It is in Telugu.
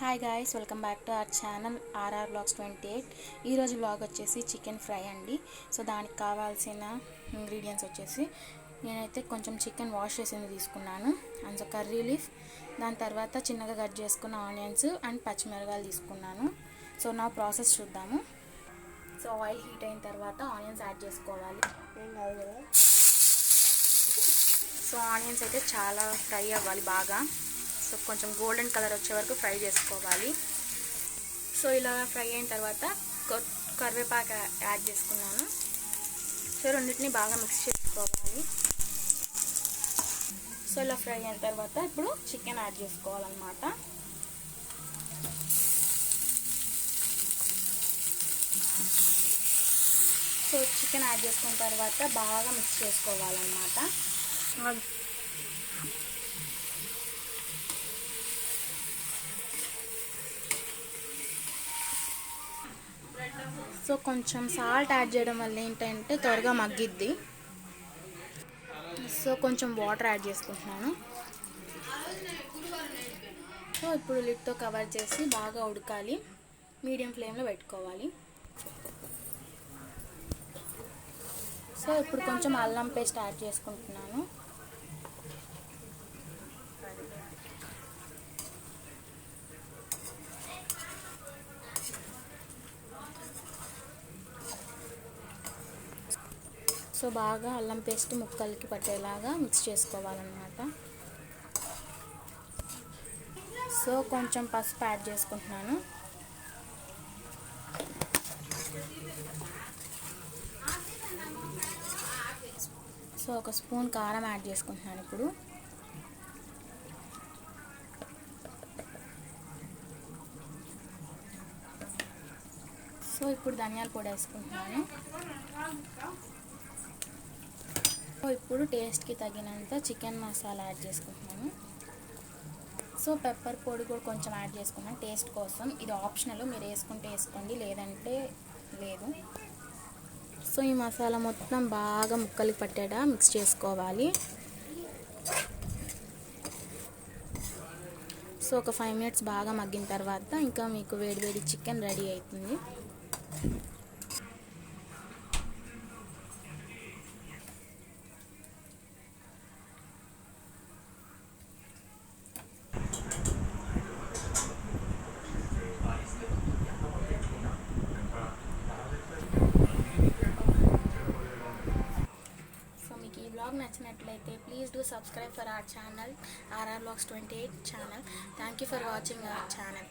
Hi guys, welcome back to our channel RR vlogs 28. ఈరోజు బ్లాగ్ వచ్చేసి చికెన్ ఫ్రై అండి. సో దానికి కావాల్సిన ఇంగ్రీడియంట్స్ వచ్చేసి నేనైతే కొంచెం చికెన్ వాష్ చేసింది తీసుకున్నాను. అండ్ కర్రీ లీఫ్, దాని తర్వాత చిన్నగా కట్ చేసుకున్న ఆనియన్స్ అండ్ పచ్చిమిరపకాయలు తీసుకున్నాను. సో నా ప్రాసెస్ చూద్దాము. సో ఆయిల్ హీట్ అయిన తర్వాత ఆనియన్స్ యాడ్ చేసుకోవాలి. సో ఆనియన్స్ అయితే చాలా ఫ్రై అవ్వాలి బాగా. సో కొంచెం గోల్డెన్ కలర్ వచ్చే వరకు ఫ్రై చేసుకోవాలి. సో ఇలా ఫ్రై అయిన తర్వాత కరివేపాకు యాడ్ చేసుకున్నాను. సో రెండింటిని బాగా మిక్స్ చేసుకోవాలి. సో ఇలా ఫ్రై అయిన తర్వాత ఇప్పుడు చికెన్ యాడ్ చేసుకోవాలన్నమాట. సో చికెన్ యాడ్ చేసుకున్న తర్వాత బాగా మిక్స్ చేసుకోవాలన్నమాట. సో కొంచెం సాల్ట్ యాడ్ చేయడం వల్ల ఏంటంటే త్వరగా మగ్గిద్ది. సో కొంచెం వాటర్ యాడ్ చేసుకుంటున్నాను. సో ఇప్పుడు లిడ్తో కవర్ చేసి బాగా ఉడకాలి. మీడియం ఫ్లేమ్లో పెట్టుకోవాలి. సో ఇప్పుడు కొంచెం అల్లం పేస్ట్ యాడ్ చేసుకుంటున్నాను. సో బాగా అల్లం పేస్ట్ ముక్కలకి పట్టేలాగా మిక్స్ చేసుకోవాలన్నమాట. సో కొంచెం పసుపు యాడ్ చేసుకుంటున్నాను. సో ఒక స్పూన్ కారం యాడ్ చేసుకుంటున్నాను ఇప్పుడు. సో ఇప్పుడు ధనియాల పొడి వేసుకుంటున్నాను. సో ఇప్పుడు టేస్ట్కి తగినంత చికెన్ మసాలా యాడ్ చేసుకుంటున్నాను. సో పెప్పర్ పొడి కూడా కొంచెం యాడ్ చేసుకున్నాను టేస్ట్ కోసం. ఇది ఆప్షనల్, మీరు వేసుకుంటే వేసుకోండి, లేదంటే లేదు. సో ఈ మసాలా మొత్తం బాగా ముక్కలకి పట్టేలా మిక్స్ చేసుకోవాలి. సో ఒక 5 minutes బాగా మగ్గిన తర్వాత ఇంకా మీకు వేడి చికెన్ రెడీ అవుతుంది. బ్లాగ్ నచ్చినట్లయితే please do subscribe for our channel RR vlogs 28 channel. Thank you for watching our channel.